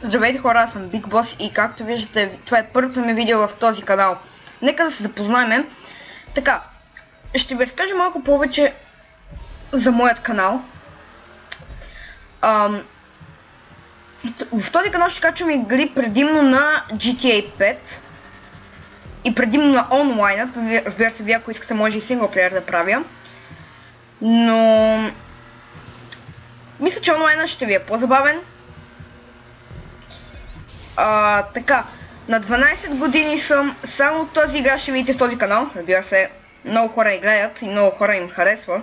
Здравейте хора, аз съм Big Boss и както виждате, това е първото ми видео в този канал. Нека да се запознаем. Така, ще ви разкажа малко повече за моят канал. В този канал ще качвам игри предимно на GTA 5 и предимно на онлайнът. Разбира се, вие ако искате може и синглплеер да правя. Но мисля, че онлайнът ще ви е по-забавен. Така, на 12 години съм, само този игра ще видите в този канал. Разбира се, много хора играят и много хора им харесва.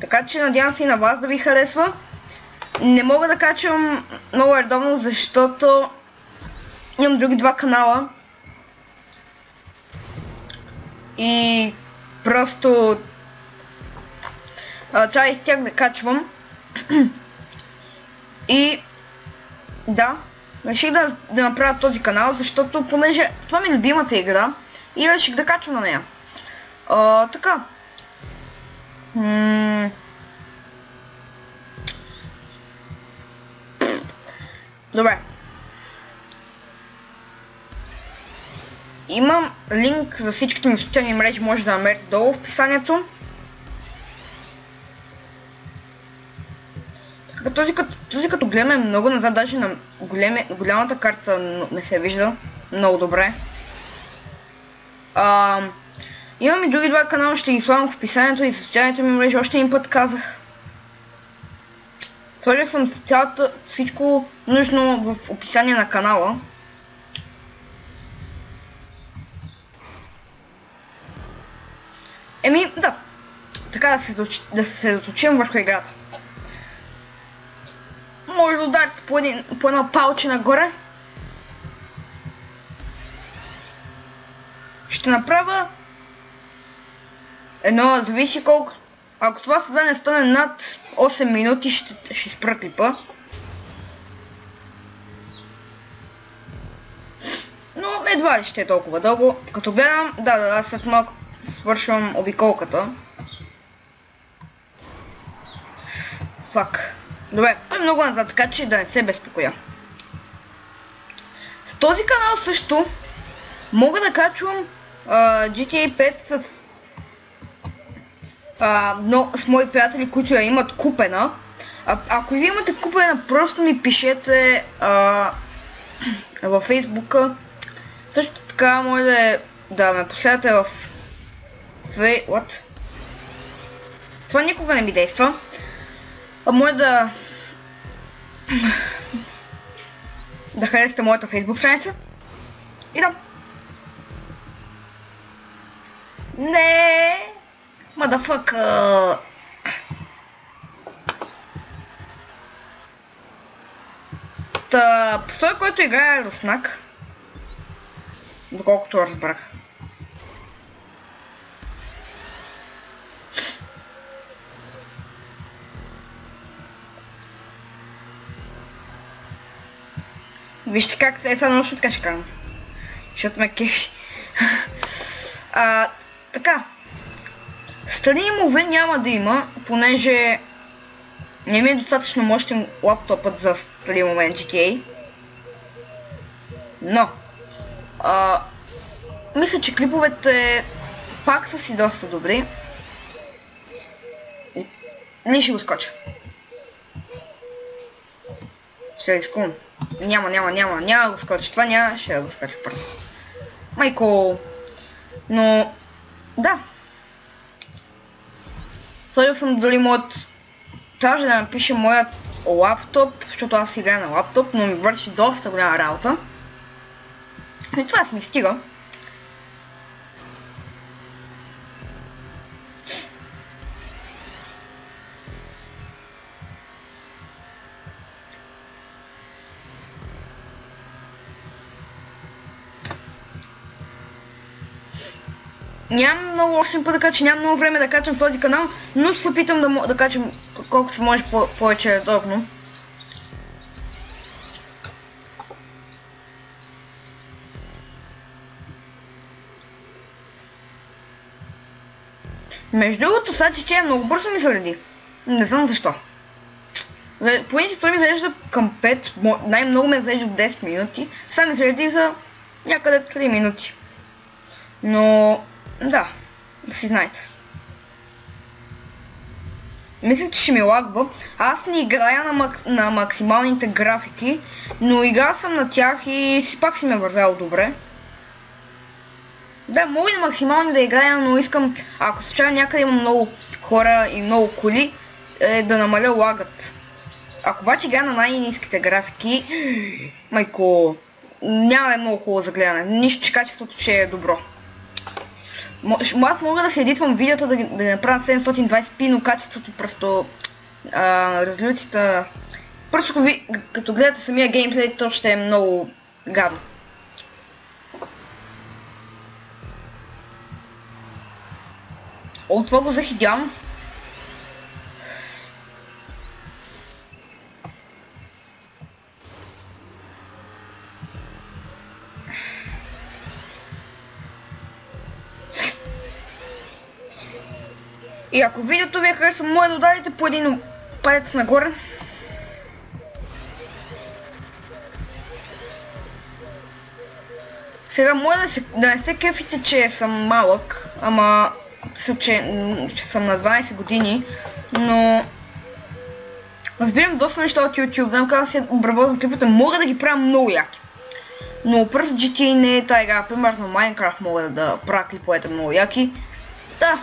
Така че надявам се и на вас да ви харесва. Не мога да качвам много редовно, защото имам други два канала. И просто трябва и с тях да качвам. И да, реших да направя този канал, защото понеже това ми е любимата игра и реших да качвам на нея. Така. Добре. Имам линк за всичките ми социални мрежи, може да намерите долу в описанието. Този като гледаме много назад, даже на голямата карта не се вижда много добре. Имам и други два канала, ще ги слагам в описанието и социалните ми мрежи, още един път казах. Сложил съм всичко нужно в описание на канала. Да. Така да се съсредоточим върху играта. Може да ударите по едно палче нагоре. Ще направя едно, зависи колко. Ако това създание стане над 8 минути, ще спра клипа. Но едва ли ще е толкова дълго. Като гледам, аз след малко свършвам обиколката. Фак. Добре, той е много назад, така че да не се безпокоя. В този канал също мога да качвам GTA 5 с мои приятели, които я имат купена. Ако ви имате купена, просто ми пишете във фейсбука. Също така може да ме последвате в What? Това никога не ми действа. Може да харесате моята фейсбук страница. И да. Не, motherfucker. Постой, който играе Руснак, доколкото разбрах. Вижте как сега много шутка ще кажа. Защото ме кефи. Така. Стримове няма да има, понеже не ми е достатъчно мощен лаптопът за стримове на GTA. Но мисля, че клиповете пак са си доста добри. Не ще го скоча. Ще рискувам. Няма да го скочи. Това няма, ще го скочи просто. Майко. Но да. Сложил съм дори моят... Трябваше да напиша моят лаптоп, защото аз играя на лаптоп, но ми върши доста голяма работа. И това ми стига. Нямам много още път да качам, нямам много време да качам в този канал, но ще се опитам да качам колкото се може повече редовно. Между другото, сега че тя много бързо ми зареди. Не знам защо. По принцип той ми зарежда към 5, най-много ме зарежда 10 минути. Сега ми зареди за някъде 3 минути. Но, да си знаете. Мисля, че ще ми лагва. Аз не играя на максималните графики, но играл съм на тях и пак си ме вървял добре. Да, мога и на максимални да играя, но искам, ако случайно някъде има много хора и много коли, да намаля лагът. Ако обаче играя на най-ниските графики, майко, няма да е много хубаво за гледане. Нищо, че качеството ще е добро. Аз мога да си едитвам видеото, да направя 720p, но качеството просто резолюцията... Просто като гледате самия геймплей, то ще е много гадно. О, това го взех идеално. И ако видеото ви е хареса, може да ударите по един палец нагоре. Сега може да не се кефите, че съм малък, ама че съм на 12 години, но разбирам доста неща от YouTube, знам как да си обработвам клиповете, мога да ги правя много яки. Но просто GTA не е тая игра, примерно Minecraft мога да правя клиповете много яки. Да.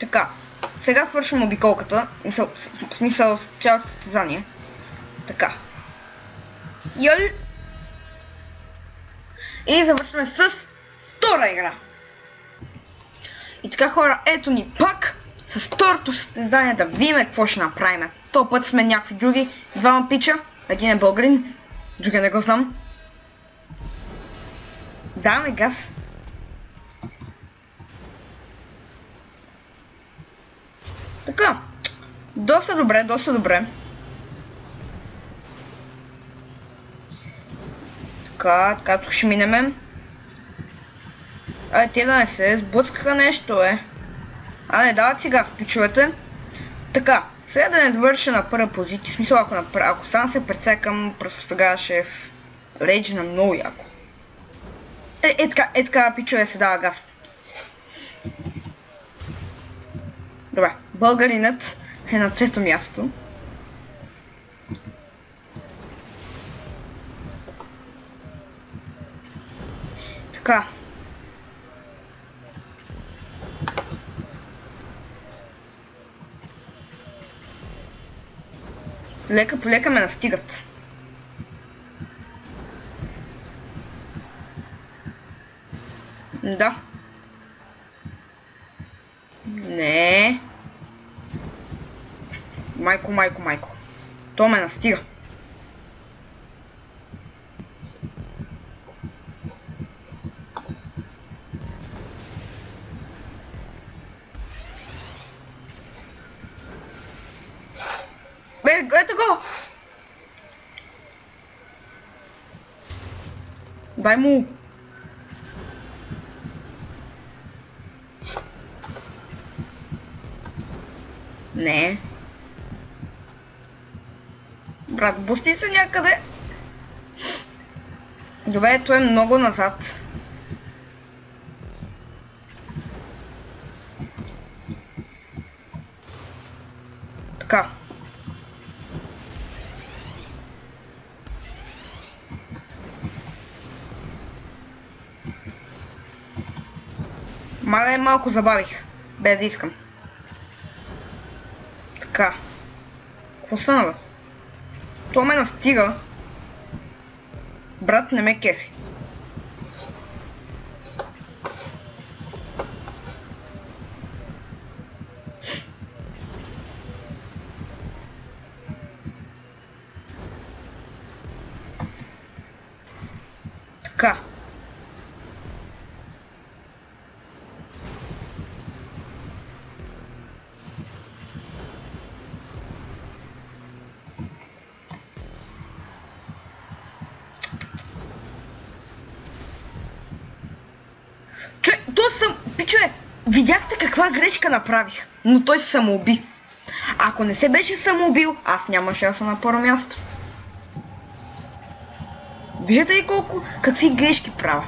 Така, сега свършвам обиколката, в смисъл цялото състезание. Така. И завършваме с втора игра. И така хора, ето ни пак с второто състезание да видим какво ще направим. Този път сме някакви други, двама пича, един е българин, другия не го знам. Даваме газ. Така, доста добре, доста добре. Така, тук ще минеме. Те да не се сблъскаха нещо, не, дават си газ, пичовете. Така, сега да не завърша на първа позиция, в смисъл ако стана се прецекам, просто тогава ще рейджна много яко. Така, пичове се дава газ. Добре, българинът е на трето място. Така. Лека по лека ме настигат. Да. Не. Майко. То ме настига. Ето го! Дай му! Не. Брат, бусти се някъде. Добре, то е много назад. Така. Малко забавих, без да искам. Така. Какво стана, бе? То ме настига. Брат, не ме кефи. Така. Пичове, Видяхте каква грешка направих, но той се самоуби. Ако не се беше самоубил, аз нямаше да съм на първо място. Виждате ли какви грешки правя?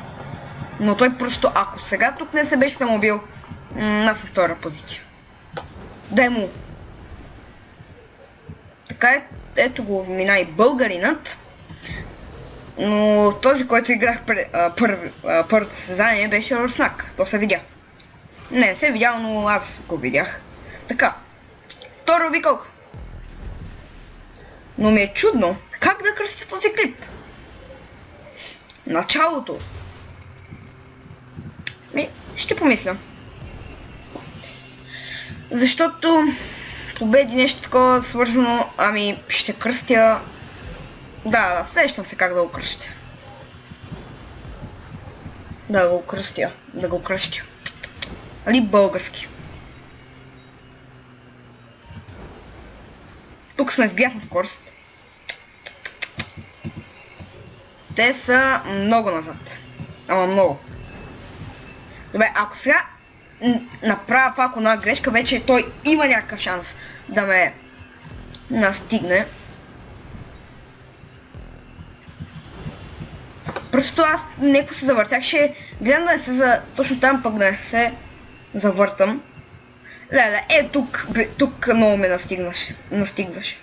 Но той просто, ако сега тук не се беше самоубил, аз съм втора позиция. Дай му. Така е, ето го мина и българинът. Но този, който играх първото състезание, беше Руснак. То се видя. Не се видял, но аз го видях. Така. Втора обиколка. Но ми е чудно как да кръстя този клип. Началото. Ще помисля. Защото победи нещо такова свързано, ще кръстя. Да, сещам се как да го кръстя. Да го кръстя. Али български. Тук сме с бясна скорост. Те са много назад. Ама много. Добре, ако сега направя пак една грешка, вече той има някакъв шанс да ме настигне. Просто аз неко се завъртях, ще гледам да не се точно там пък да не се завъртам. Леле, тук много ме настигваше.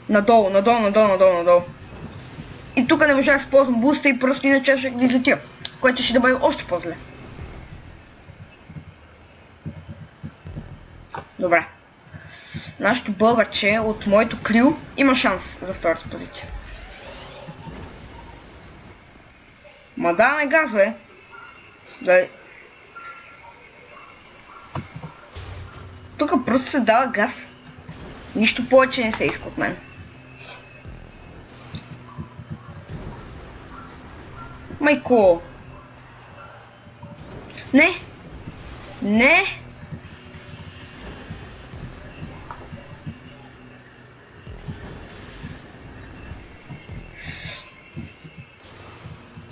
Надолу. И тук не можах да използвам буста и просто иначе ще ги излетя, което ще да бъде още по-зле. Добре. Нашето българче от моето крил има шанс за втората позиция. Ма даваме газ, бе. Дай. Тук просто се дава газ. Нищо повече не се иска от мен. Майко. Не.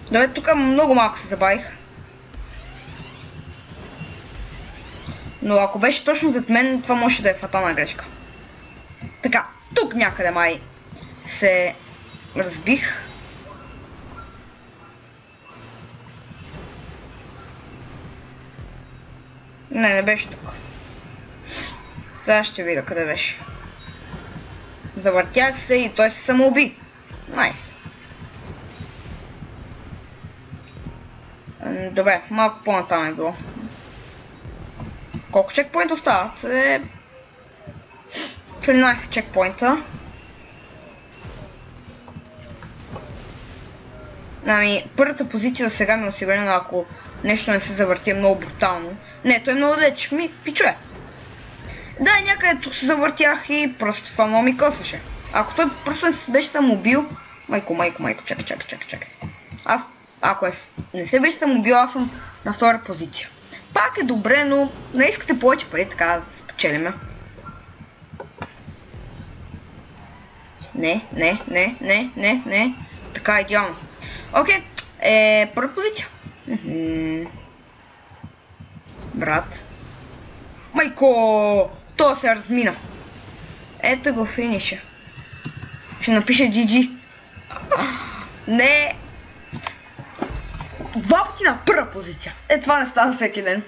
Добре, тук много малко се забавих. Но ако беше точно зад мен, това може да е фатална грешка. Така, тук някъде май се разбих. Не беше тук. Сега ще видя къде беше. Завъртях се и той се самоуби. Найс. Добре, малко по-натам е било. Колко чекпоинта остават? 13 чекпоинта. Първата позиция за сега ми е осигурена, ако нещо не се завърти много брутално. Не, той е много далеч. Пичове. Да, някъде тук се завъртях и просто това много ми късваше. Ако той просто не се беше самоубил... Майко, чакай. Ако не се беше самоубил, аз съм на втора позиция. Пак е добре, но не искате повече пари, така да спечелиме. Не. Така е идеално. Окей, първа позиция. Брат. Майко, то се размина. Ето го финиша. Ще напише GG. Не. Два пъти на първа позиция. Това не става всеки ден.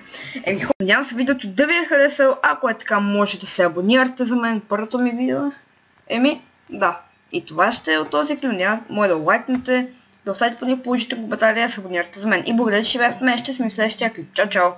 Надявам се видеото да ви е харесало. Ако е така, може да се абонирате за мен. Първото ми видео. Да. И това ще е от този клип. Може да лайкнете, да оставите по положителен коментар и да се абонирате за мен. И благодаря, че бяхте с мен. Ще сме в следващия клип. Чао!